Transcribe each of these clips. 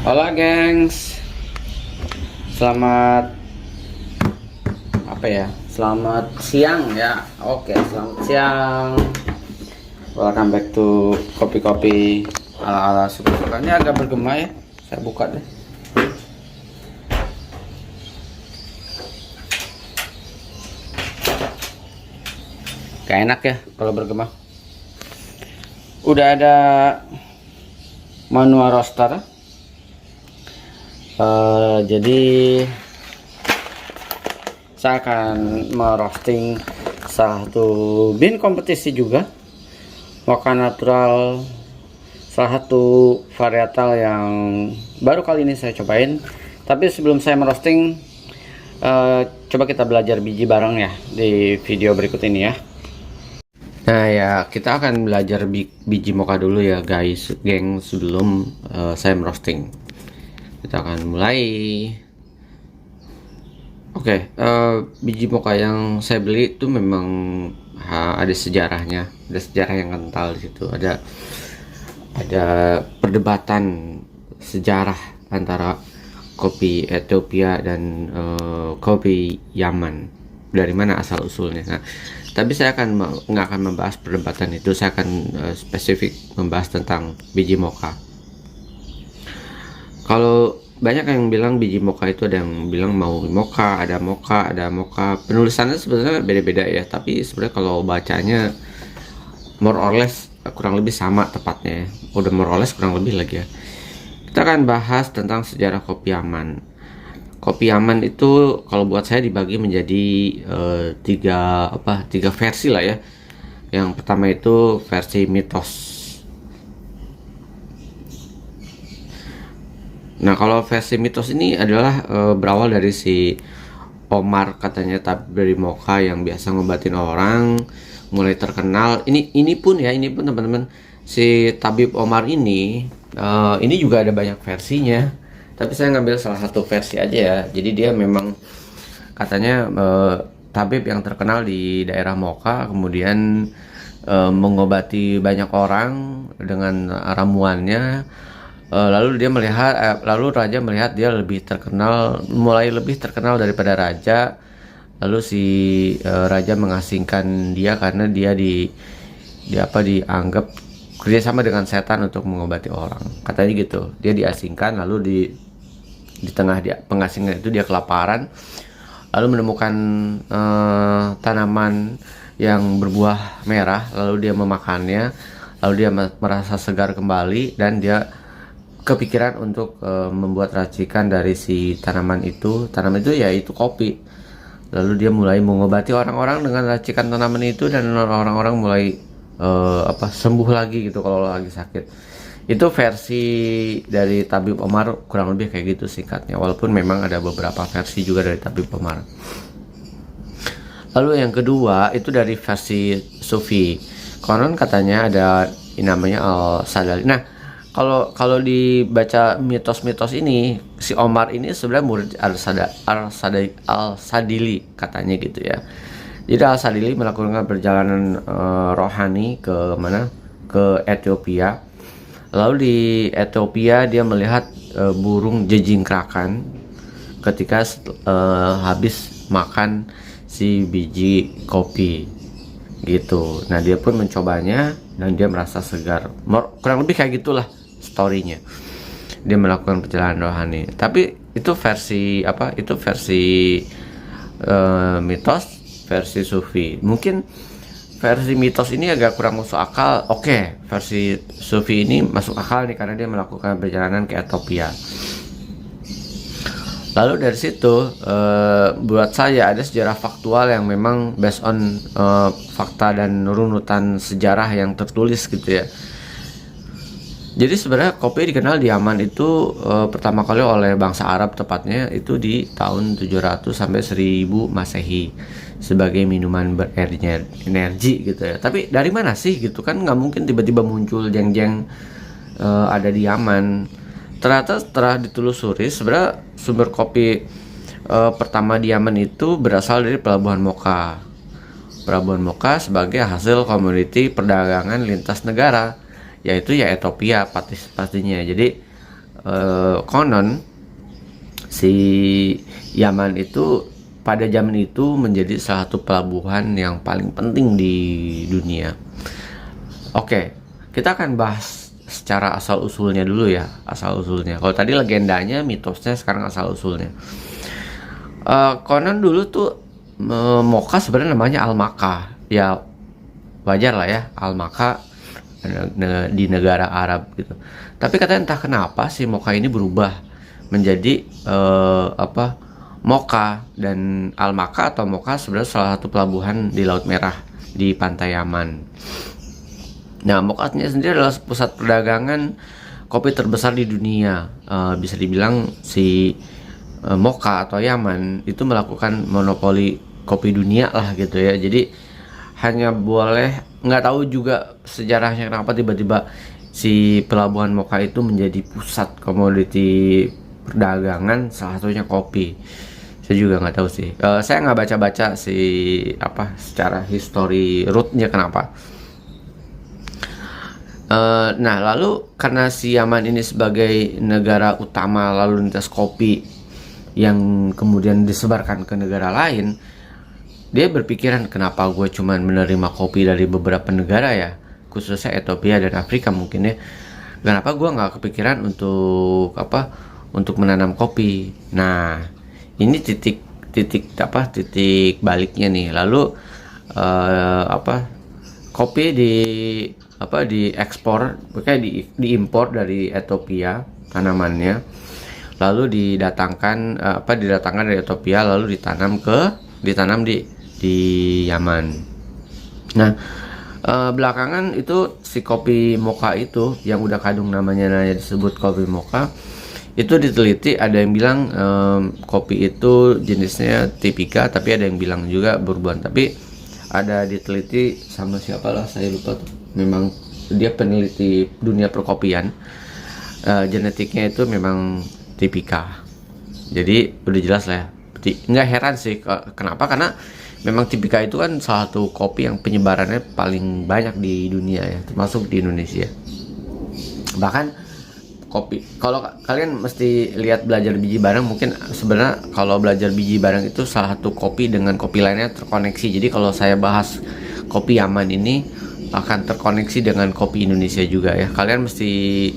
Hola gengs, selamat apa ya? Selamat siang ya. Oke, selamat siang. Welcome back to kopi-kopi ala-ala suka-suka. Ini agak bergema ya. Saya buka deh. Gak enak ya kalau bergema. Udah ada manual roaster. Jadi saya akan merosting salah satu bean kompetisi juga, mocha natural, salah satu varietal yang baru kali ini saya cobain. Tapi sebelum saya merosting, coba kita belajar biji bareng ya di video berikut ini ya. Nah ya, kita akan belajar biji mocha dulu ya guys, geng, sebelum saya merosting. Kita akan mulai. Oke, biji mocha yang saya beli itu memang ada sejarahnya, ada sejarah yang kental di situ. Ada perdebatan sejarah antara kopi Ethiopia dan kopi Yaman. Dari mana asal usulnya? Nah, tapi saya nggak akan membahas perdebatan itu. Saya akan spesifik membahas tentang biji mocha. Kalau banyak yang bilang biji mocha itu, ada yang bilang mau mocha, ada mocha. Penulisannya sebenarnya beda-beda ya, tapi sebenarnya kalau bacanya more or less kurang lebih sama tepatnya. Udah more or less kurang lebih lagi ya. Kita akan bahas tentang sejarah kopi Yaman. Kopi Yaman itu kalau buat saya dibagi menjadi tiga versi lah ya. Yang pertama itu versi mitos. Nah, kalau versi mitos ini adalah berawal dari si Omar, katanya tabib dari mocha yang biasa ngobatin orang, mulai terkenal. Ini pun teman-teman, si tabib Omar ini juga ada banyak versinya. Tapi saya ngambil salah satu versi aja ya. Jadi dia memang katanya tabib yang terkenal di daerah Mocha, kemudian mengobati banyak orang dengan ramuannya. Lalu raja melihat dia mulai lebih terkenal daripada raja. Lalu si raja mengasingkan dia karena dia dianggap kerjasama dengan setan untuk mengobati orang. Katanya gitu. Dia diasingkan, lalu di tengah pengasingan itu dia kelaparan, lalu menemukan tanaman yang berbuah merah, lalu dia memakannya, lalu dia merasa segar kembali dan dia kepikiran untuk membuat racikan dari si tanaman itu yaitu kopi. Lalu dia mulai mengobati orang-orang dengan racikan tanaman itu, dan orang-orang mulai sembuh lagi gitu kalau lagi sakit. Itu versi dari tabib Omar, kurang lebih kayak gitu singkatnya, walaupun memang ada beberapa versi juga dari tabib Omar. Lalu yang kedua itu dari versi Sufi. Konon katanya ada namanya Al-Sadali. Nah, kalau dibaca mitos-mitos ini, si Omar ini sebenarnya murid Al-Sadili katanya gitu ya. Jadi Al-Sadili melakukan perjalanan rohani ke mana? Ke Ethiopia. Lalu di Ethiopia dia melihat burung jejingkrakan ketika habis makan si biji kopi gitu. Nah, dia pun mencobanya dan dia merasa segar. Kurang lebih kayak gitulah storynya. Dia melakukan perjalanan rohani. Tapi itu versi mitos, versi Sufi. Mungkin versi mitos ini agak kurang masuk akal. Oke, versi Sufi ini masuk akal nih karena dia melakukan perjalanan ke Ethiopia. Lalu dari situ buat saya ada sejarah faktual yang memang based on fakta dan runutan sejarah yang tertulis gitu ya. Jadi sebenarnya kopi dikenal di Yaman itu pertama kali oleh bangsa Arab, tepatnya itu di tahun 700 sampai 1000 Masehi sebagai minuman berenergi gitu ya. Tapi dari mana sih gitu kan, nggak mungkin tiba-tiba muncul jeng-jeng ada di Yaman. Ternyata setelah ditelusuri sebenarnya sumber kopi pertama di Yaman itu berasal dari Pelabuhan Mocha. Pelabuhan Mocha sebagai hasil komoditi perdagangan lintas negara, yaitu ya Ethiopia pastinya. Jadi konon si Yaman itu pada zaman itu menjadi salah satu pelabuhan yang paling penting di dunia. Oke, kita akan bahas secara asal usulnya dulu ya, asal usulnya. Kalau tadi legendanya, mitosnya, sekarang asal usulnya. Konon dulu tuh Mocha sebenarnya namanya Al-Makah. Ya wajar lah ya, Al-Makah di negara Arab gitu. Tapi katanya entah kenapa si Mocha ini berubah menjadi Mocha, dan Al-Makah atau Mocha sebenarnya salah satu pelabuhan di Laut Merah di pantai Yaman. Nah, Mocha sendiri adalah pusat perdagangan kopi terbesar di dunia. Bisa dibilang si Mocha atau Yaman itu melakukan monopoli kopi dunia lah gitu ya. Jadi hanya boleh, nggak tahu juga sejarahnya kenapa tiba-tiba si pelabuhan Mocha itu menjadi pusat komoditi perdagangan, salah satunya kopi. Saya juga nggak tahu sih. Saya nggak baca-baca secara history rootnya kenapa. Nah, lalu karena si Yaman ini sebagai negara utama lalu lintas kopi yang kemudian disebarkan ke negara lain, dia berpikiran kenapa gue cuman menerima kopi dari beberapa negara ya, khususnya Ethiopia dan Afrika mungkin ya. Kenapa gue nggak kepikiran untuk menanam kopi? Nah, ini titik baliknya nih. Lalu kopi diekspor, diimpor dari Ethiopia tanamannya, lalu didatangkan dari Ethiopia, lalu ditanam di Yaman. Nah, belakangan itu si kopi Mocha itu yang udah kadung namanya disebut kopi Mocha itu diteliti, ada yang bilang kopi itu jenisnya tipika, tapi ada yang bilang juga bourbon. Tapi ada diteliti sama siapa lah, saya lupa tuh. Memang dia peneliti dunia perkopian, genetiknya itu memang tipika. Jadi udah jelas lah ya. Nggak heran sih kenapa, karena memang tipika itu kan salah satu kopi yang penyebarannya paling banyak di dunia ya, termasuk di Indonesia. Bahkan kopi, kalau kalian mesti lihat belajar biji bareng, mungkin sebenarnya kalau belajar biji bareng itu salah satu kopi dengan kopi lainnya terkoneksi. Jadi kalau saya bahas kopi Yaman ini akan terkoneksi dengan kopi Indonesia juga ya. Kalian mesti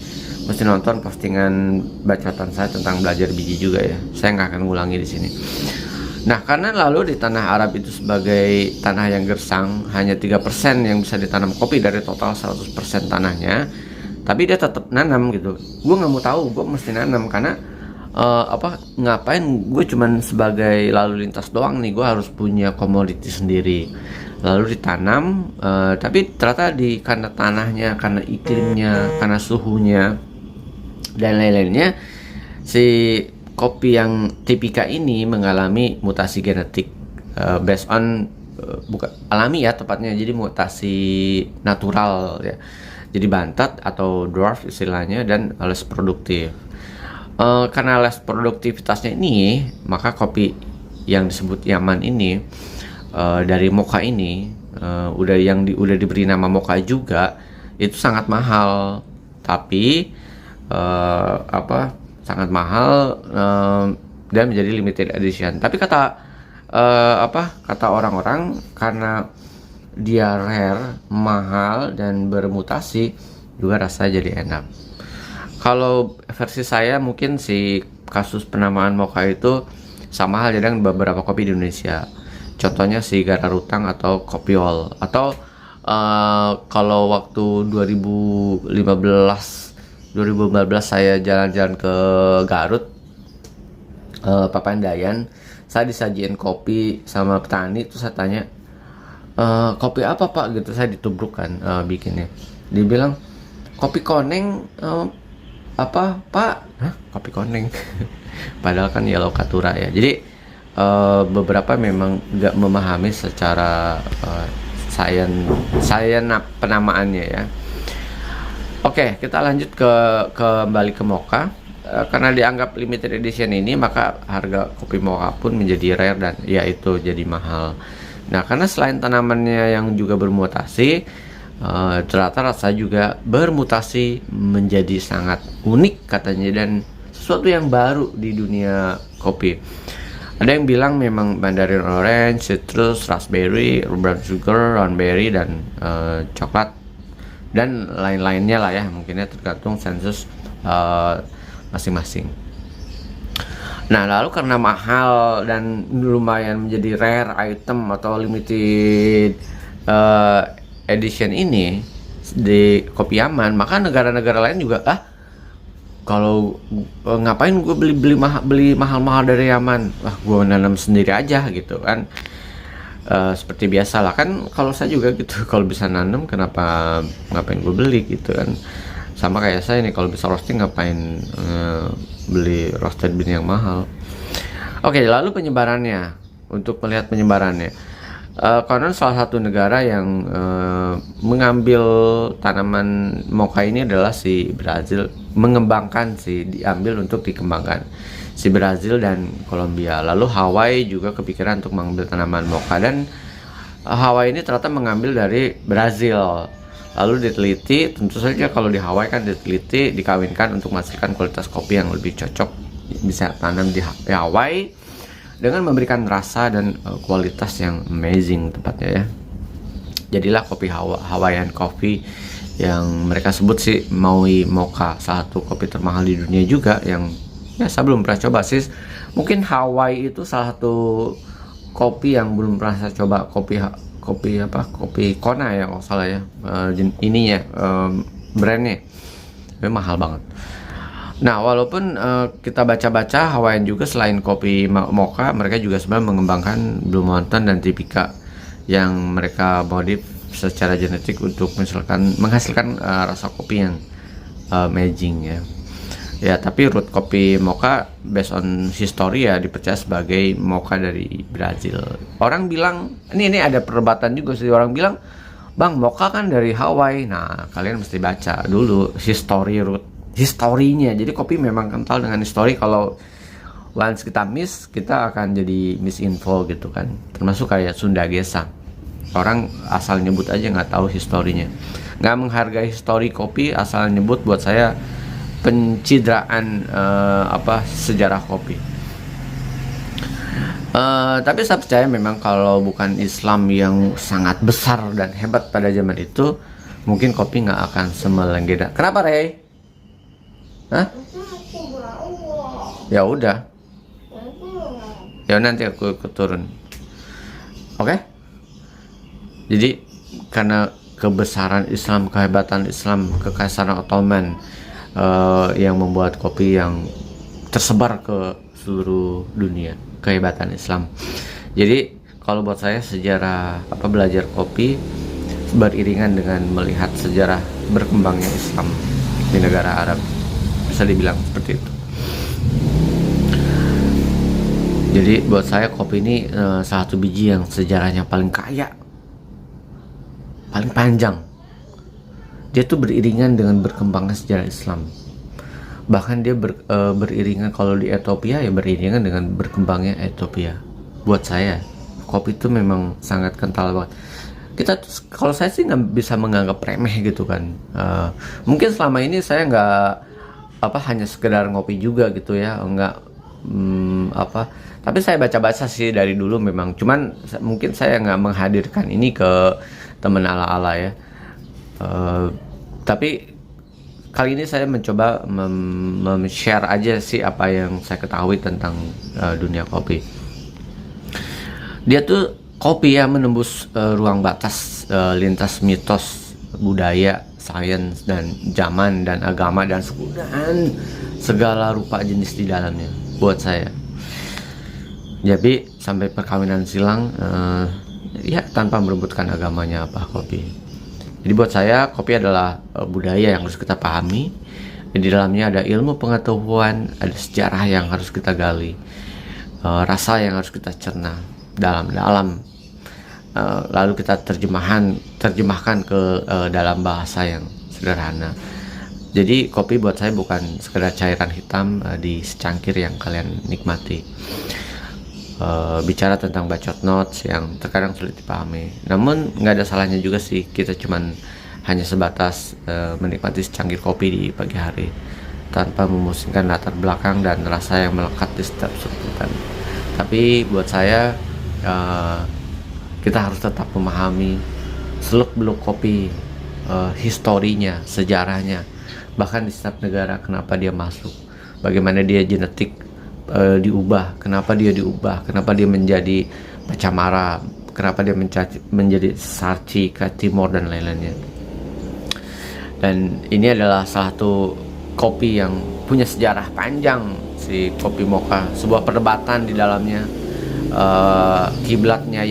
nonton postingan bacotan saya tentang belajar biji juga ya. Saya nggak akan ngulangi di sini. Nah, karena lalu di tanah Arab itu sebagai tanah yang gersang, hanya 3% yang bisa ditanam kopi dari total 100% tanahnya. Tapi dia tetap nanam gitu. Gue nggak mau tahu, gue mesti nanam karena ngapain gue cuman sebagai lalu lintas doang nih, gue harus punya komoditi sendiri. Lalu ditanam, tapi ternyata karena tanahnya, karena iklimnya, karena suhunya dan lain-lainnya, si kopi yang tipika ini mengalami mutasi genetik based on bukan alami ya tepatnya, jadi mutasi natural ya. Jadi bantat atau dwarf istilahnya, dan less produktif. Karena less produktivitasnya ini, maka kopi yang disebut Yaman ini dari Mocha ini udah diberi nama Mocha juga, itu sangat mahal. Tapi sangat mahal dan menjadi limited edition. Tapi kata orang-orang, karena dia rare, mahal, dan bermutasi, juga rasanya jadi enak. Kalau versi saya, mungkin si kasus penamaan Mocha itu sama halnya dengan beberapa kopi di Indonesia. Contohnya si Gararutang atau Kopiol. Atau kalau waktu 2015 saya jalan-jalan ke Garut, Papandayan, saya disajiin kopi sama petani. Terus saya tanya, kopi apa pak gitu, saya ditubruk kan bikinnya. Dia bilang kopi koneng. Apa pak? Hah, kopi koneng? Padahal kan Yellow Caturra ya. Jadi beberapa memang nggak memahami secara sains penamaannya ya. Oke, kita lanjut kembali ke Mocha. Karena dianggap limited edition ini, maka harga kopi Mocha pun menjadi rare dan yaitu jadi mahal. Nah, karena selain tanamannya yang juga bermutasi, ternyata rasa juga bermutasi menjadi sangat unik katanya dan sesuatu yang baru di dunia kopi. Ada yang bilang memang Mandarin Orange, Citrus, Raspberry, Brown Sugar, Cranberry, dan coklat dan lain-lainnya lah ya, mungkinnya tergantung sensus masing-masing. Nah, lalu karena mahal dan lumayan menjadi rare item atau limited edition ini di Kopi Aman, maka negara-negara lain juga kalau ngapain gue beli mahal-mahal dari Yaman, gue nanam sendiri aja gitu kan. Seperti biasa lah kan, kalau saya juga gitu, kalau bisa nanam kenapa ngapain gue beli gitu kan. Sama kayak saya nih, kalau bisa roasting ngapain beli roasted bean yang mahal. Oke, lalu penyebarannya. Untuk melihat penyebarannya, konon salah satu negara yang mengambil tanaman mocha ini adalah si Brazil, diambil untuk dikembangkan si Brazil dan Kolombia. Lalu Hawaii juga kepikiran untuk mengambil tanaman mocha, dan Hawaii ini ternyata mengambil dari Brazil. Lalu diteliti, tentu saja kalau di Hawaii kan diteliti, dikawinkan untuk menghasilkan kualitas kopi yang lebih cocok bisa tanam di Hawaii dengan memberikan rasa dan kualitas yang amazing tepatnya ya. Jadilah kopi Hawaiian Coffee yang mereka sebut sih Maui Mocha, salah satu kopi termahal di dunia juga, yang ya saya belum pernah coba sih. Mungkin Hawaii itu salah satu kopi yang belum pernah saya coba, kopi Kona ya kalau salah ya, ininya brandnya, tapi mahal banget. Nah, walaupun kita baca-baca Hawaiian juga selain kopi mocha, mereka juga sebenarnya mengembangkan Blue Mountain dan Typica yang mereka modif secara genetik untuk menghasilkan rasa kopi yang amazing ya. Ya, tapi root kopi mocha based on history ya dipercaya sebagai mocha dari Brazil. Orang bilang, ini ada perdebatan juga sih, orang bilang, "Bang, mocha kan dari Hawaii." Nah, kalian mesti baca dulu historinya. Jadi kopi memang kental dengan histori. Kalau once kita miss, kita akan jadi misinfo gitu kan. Termasuk kayak Sunda Gesang. Orang asal nyebut aja nggak tahu historinya. Nggak menghargai histori kopi, asal nyebut, buat saya pencitraan sejarah kopi. Tapi saya percaya memang kalau bukan Islam yang sangat besar dan hebat pada zaman itu, mungkin kopi nggak akan semelenggeda. Kenapa, Rey? Hah? Ya udah. Ya nanti aku turun. Oke? Jadi karena kebesaran Islam, kehebatan Islam, kekaisaran Ottoman yang membuat kopi yang tersebar ke seluruh dunia, kehebatan Islam. Jadi kalau buat saya sejarah belajar kopi beriringan dengan melihat sejarah berkembangnya Islam di negara Arab, bisa dibilang seperti itu. Jadi buat saya kopi ini salah satu biji yang sejarahnya paling kaya, paling panjang. Dia tuh beriringan dengan berkembangnya sejarah Islam. Bahkan dia beriringan, kalau di Ethiopia ya beriringan dengan berkembangnya Ethiopia. Buat saya kopi itu memang sangat kental banget. Kita tuh, kalau saya sih nggak bisa menganggap remeh gitu kan. Mungkin selama ini saya nggak hanya sekedar ngopi juga gitu ya, tapi saya baca-baca sih dari dulu memang. Cuman mungkin saya nggak menghadirkan ini ke temen ala-ala ya. Tapi kali ini saya mencoba share aja sih apa yang saya ketahui tentang dunia kopi. Dia tuh kopi yang menembus ruang batas lintas mitos, budaya, sains, dan zaman, dan agama, dan suku, dan segala rupa jenis di dalamnya buat saya. Jadi sampai perkawinan silang ya tanpa merebutkan agamanya kopi. Jadi buat saya kopi adalah budaya yang harus kita pahami. Di dalamnya ada ilmu pengetahuan, ada sejarah yang harus kita gali, rasa yang harus kita cerna dalam-dalam, lalu kita terjemahkan ke dalam bahasa yang sederhana. Jadi kopi buat saya bukan sekedar cairan hitam di secangkir yang kalian nikmati. Bicara tentang bacot notes yang terkadang sulit dipahami, namun nggak ada salahnya juga sih kita cuman hanya sebatas menikmati secangkir kopi di pagi hari. tanpa memusingkan latar belakang dan rasa yang melekat di setiap sebutan. Tapi buat saya kita harus tetap memahami seluk-beluk kopi, historinya, sejarahnya, bahkan di setiap negara kenapa dia masuk, bagaimana dia genetik diubah, kenapa dia menjadi Pacamara, kenapa dia menjadi Sarci, Timor dan lain-lainnya. Dan ini adalah salah satu kopi yang punya sejarah panjang, si kopi mocha, sebuah perdebatan di dalamnya. Kiblatnya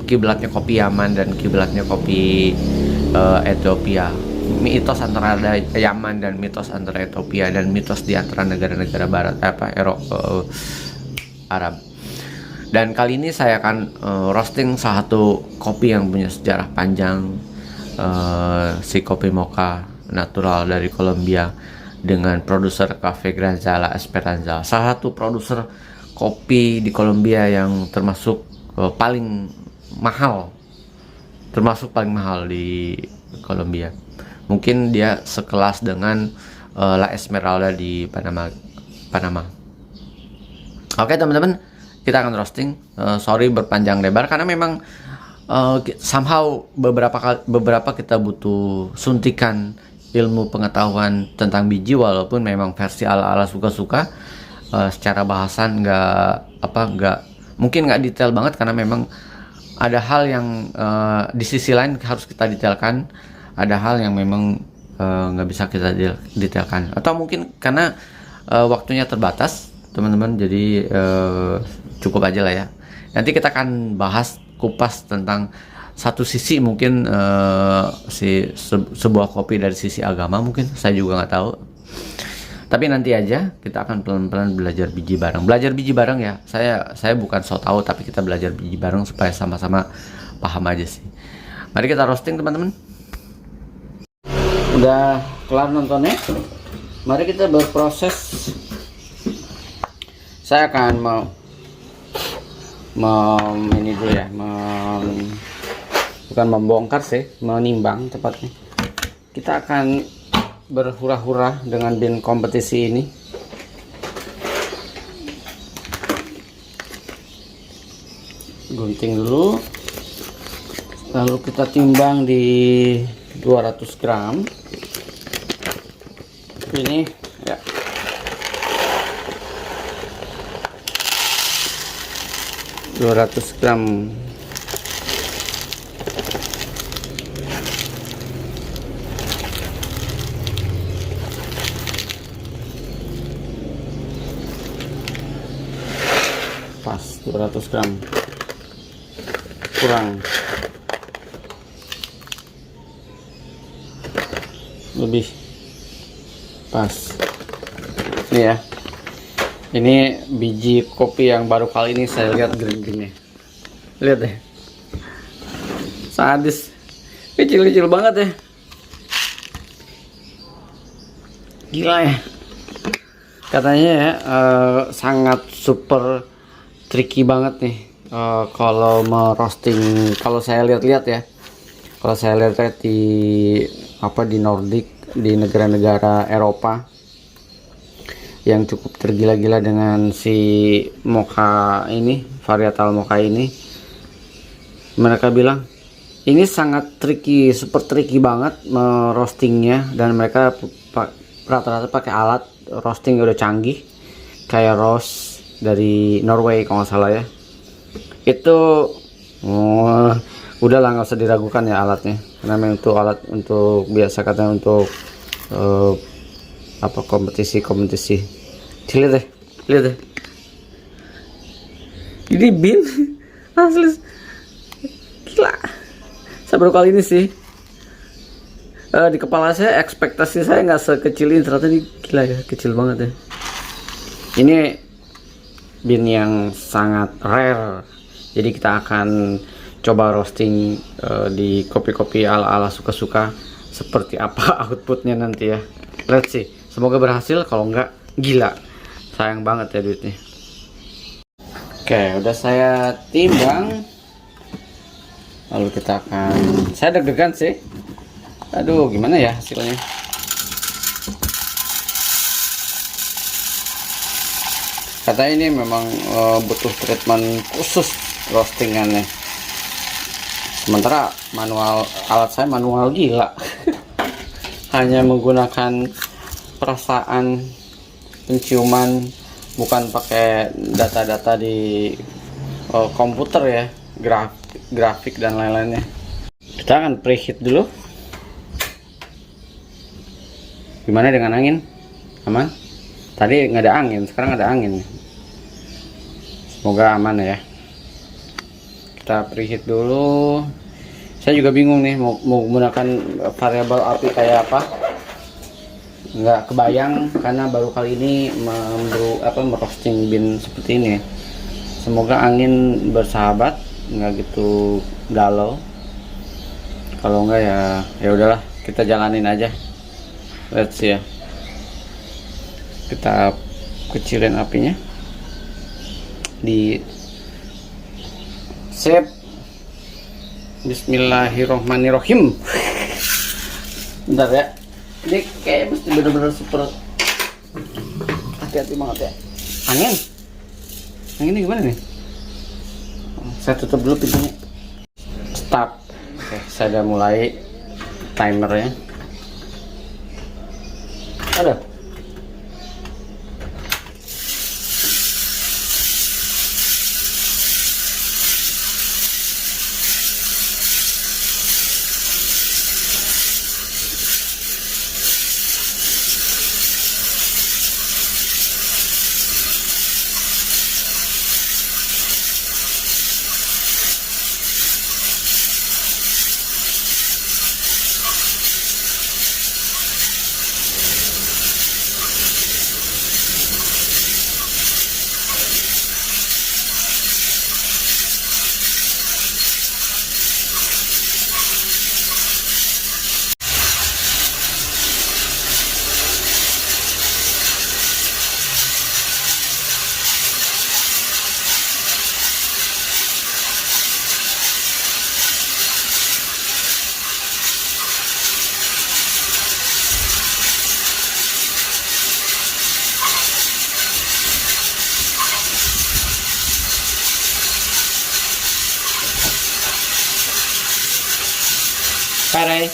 kiblatnya kopi Yaman dan kiblatnya kopi Ethiopia, mitos antara Yaman dan mitos antara Ethiopia, dan mitos di antara negara-negara barat Eropa, Arab. Dan kali ini saya akan roasting salah satu kopi yang punya sejarah panjang, si kopi mocha natural dari Kolombia, dengan produser Cafe Granzala Esperanza, salah satu produser kopi di Kolombia yang termasuk paling mahal di Kolombia. Mungkin dia sekelas dengan La Esmeralda di Panama. Oke teman-teman, kita akan roasting. Sorry berpanjang lebar karena memang somehow beberapa kita butuh suntikan ilmu pengetahuan tentang biji, walaupun memang versi ala-ala suka-suka. Secara bahasan mungkin nggak detail banget, karena memang ada hal yang di sisi lain harus kita detailkan, ada hal yang memang nggak bisa kita detailkan, atau mungkin karena waktunya terbatas teman-teman, jadi cukup aja lah ya. Nanti kita akan bahas kupas tentang satu sisi, mungkin sebuah kopi dari sisi agama, mungkin saya juga nggak tahu. Tapi nanti aja, kita akan pelan-pelan belajar biji bareng ya. Saya bukan so tahu, tapi kita belajar biji bareng supaya sama-sama paham aja sih. Mari kita roasting teman-teman. Udah kelar nontonnya, mari kita berproses. Saya akan ini dulu ya, bukan membongkar sih, menimbang tepatnya. Kita akan berhura-hura dengan bin kompetisi ini. Gunting dulu, lalu kita timbang di 200 gram. Ini ya, gram. Pas 200 gram kurang lebih pas ini ya. Ini biji kopi yang baru kali ini saya lihat green-greennya, lihat deh, sadis, kecil-kecil banget ya, gila ya katanya ya. Sangat super tricky banget nih kalau merosting. Kalau saya lihat-lihat ya, kalau saya lihat di Nordic, di negara-negara Eropa yang cukup tergila-gila dengan si mocha ini, varietal mocha ini, mereka bilang ini sangat tricky, super tricky banget merostingnya, dan mereka rata-rata pakai alat roasting udah canggih kayak roast dari Norway kalau nggak salah ya. Itu udahlah, nggak usah diragukan ya alatnya, karena memang itu alat untuk biasa katanya untuk kompetisi. Lihat deh ini bin asli gila. Saya baru kali ini sih, di kepala saya ekspektasi saya nggak sekecil ini, ternyata ini gila ya, kecil banget ya. Ini bin yang sangat rare, jadi kita akan coba roasting di kopi-kopi ala-ala suka-suka, seperti apa outputnya nanti ya. Let's see, semoga berhasil, kalau enggak gila, sayang banget ya duitnya. Oke, udah saya timbang, lalu kita akan, saya deg-degan sih, aduh gimana ya hasilnya. Kata ini memang butuh treatment khusus roastingannya. Sementara alat saya manual gila. Hanya menggunakan perasaan, penciuman, bukan pakai data-data di komputer ya, grafik dan lain-lainnya. Kita akan preheat dulu. Gimana dengan angin? Aman? Tadi nggak ada angin, sekarang ada angin. Semoga aman ya. Kita preheat dulu. Saya juga bingung nih mau menggunakan variabel api kayak apa. Nggak kebayang karena baru kali ini merosting bin seperti ini. Semoga angin bersahabat, nggak gitu galau. Kalau enggak ya udahlah, kita jalanin aja. Let's see ya. Kita kecilin apinya di sip. Bismillahirrohmanirrohim. Bentar ya, ini kayak mesti bener-bener super hati-hati banget ya. Anginnya gimana nih? Saya tutup dulu pintunya. Stop. Oke, saya udah mulai timernya. Ada. Parai.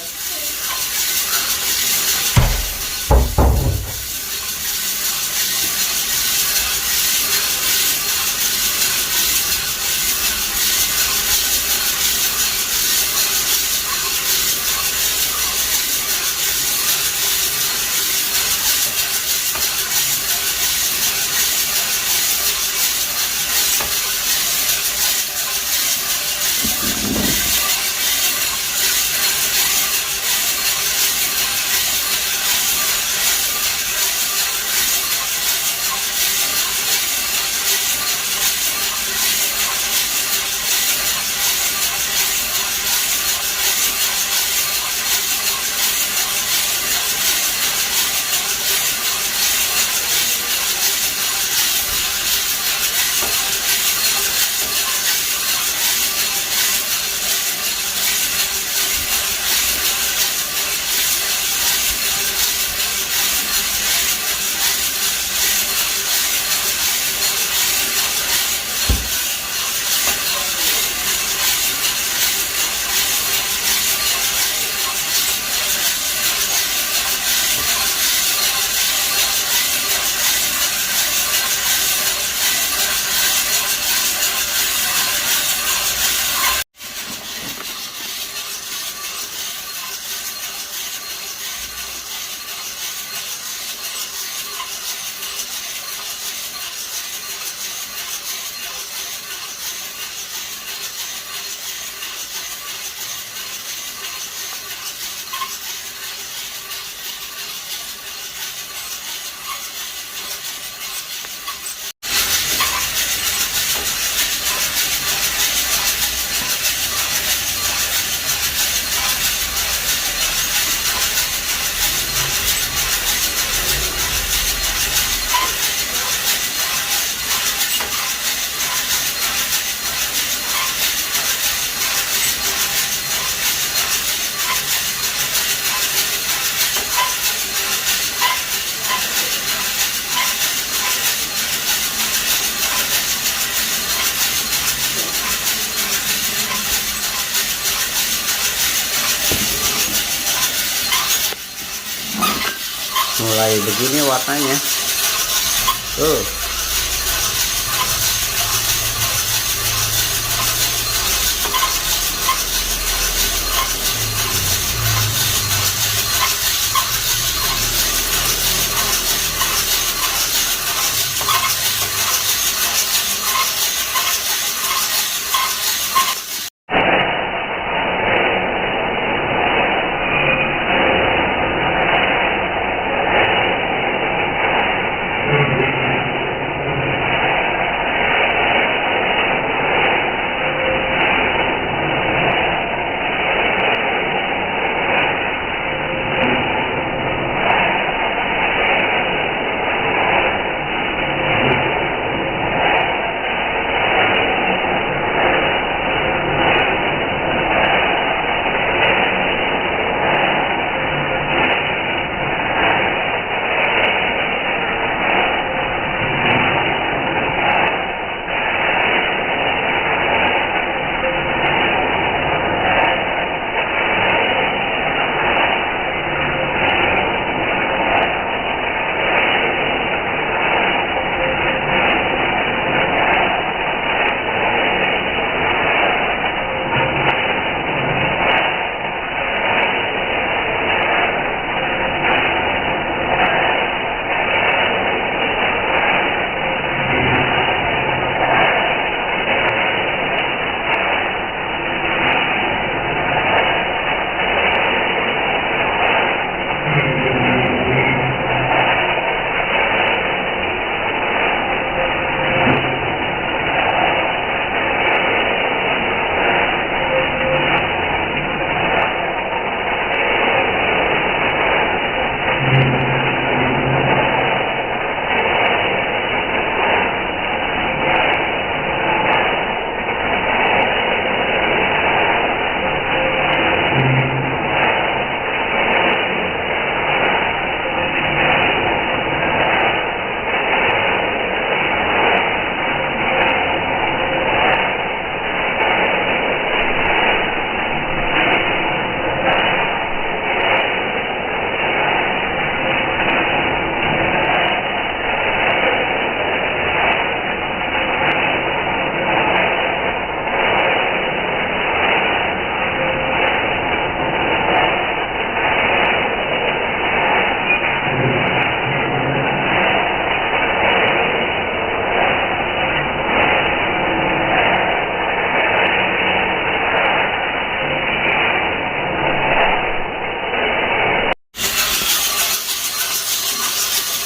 mulai begini warnanya.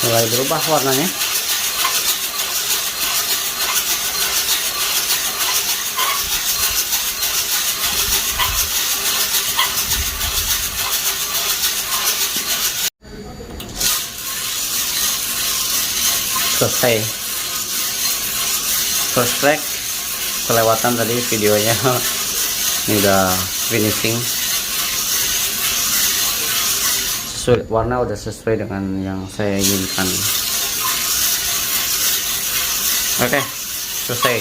Mulai berubah warnanya. Selesai. First track kelewatan tadi videonya. Ini udah finishing. Warna udah sesuai dengan yang saya inginkan. Oke, selesai.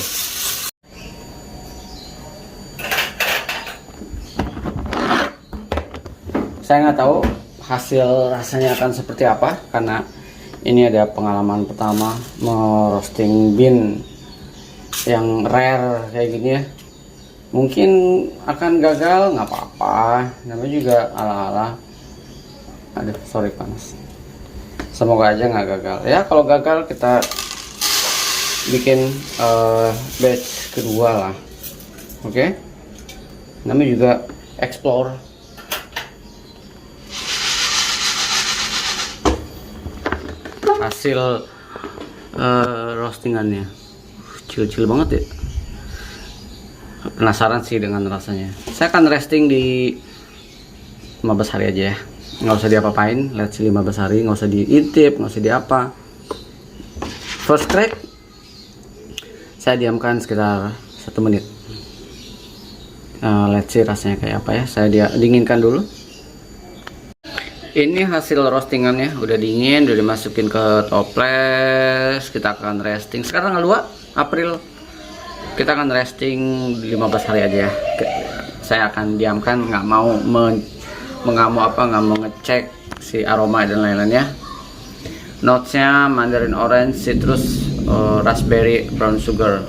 Saya nggak tahu hasil rasanya akan seperti apa, karena ini ada pengalaman pertama merosting bean yang rare kayak gini ya. Mungkin akan gagal, nggak apa-apa, namanya juga ala-ala. Aduh, sorry panas. Semoga aja nggak gagal. Ya kalau gagal kita bikin batch kedua lah. Oke. Namanya juga explore. Hasil roastingannya chill banget ya. Penasaran sih dengan rasanya. Saya akan resting di 15 hari aja ya. Nggak usah diapa-apain, let's see 15 hari, nggak usah diintip, nggak usah diapa. First crack saya diamkan sekitar 1 menit. Let's see rasanya kayak apa ya. Saya dinginkan dulu. Ini hasil roastingannya udah dingin, udah dimasukin ke toples. Kita akan resting sekarang tanggal 2 April. Kita akan resting 15 hari aja ya. Saya akan diamkan, nggak mau ngecek si aroma dan lain-lainnya. Notesnya Mandarin Orange, Citrus, Raspberry, Brown Sugar.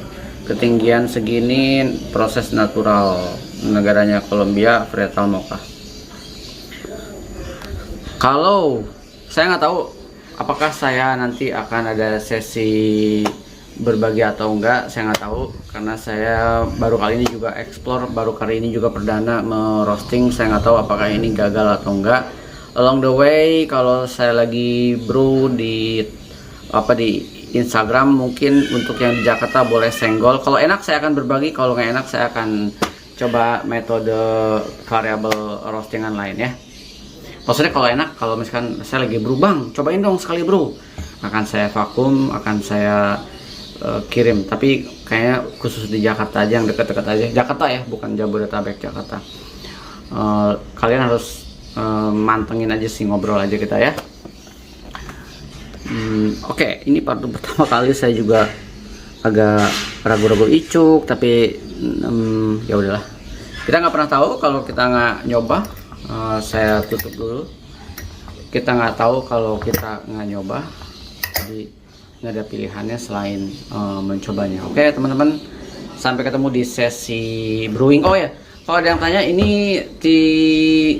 Ketinggian segini, proses natural. Negaranya Colombia, Varietal Mocha. Kalau saya nggak tahu apakah saya nanti akan ada sesi berbagi atau enggak, saya nggak tahu karena saya baru kali ini juga explore, baru kali ini juga perdana merosting. Saya nggak tahu apakah ini gagal atau enggak. Along the way, kalau saya lagi brew di Instagram, mungkin untuk yang di Jakarta boleh senggol. Kalau enak saya akan berbagi, kalau nggak enak saya akan coba metode variable roastingan lain ya. Maksudnya kalau enak, kalau misalkan saya lagi brew, bang cobain dong sekali brew, akan saya vakum, akan saya kirim. Tapi kayaknya khusus di Jakarta aja, yang dekat-dekat aja. Jakarta ya, bukan Jabodetabek, Jakarta. Kalian harus mantengin aja sih, ngobrol aja kita ya. Oke, ini part pertama kali saya juga agak ragu-ragu icuk, tapi ya udahlah. Kita nggak pernah tahu kalau kita nggak nyoba. Saya tutup dulu. Kita nggak tahu kalau kita nggak nyoba, jadi nggak ada pilihannya selain mencobanya. Oke teman-teman, sampai ketemu di sesi brewing. Oh ya, kalau ada yang tanya, ini di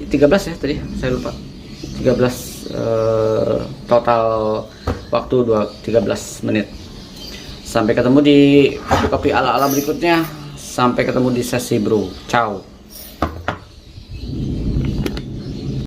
13 ya tadi, saya lupa. 13 total waktu 13 menit. Sampai ketemu di kopi-kopi ala-ala berikutnya. Sampai ketemu di sesi brew. Ciao.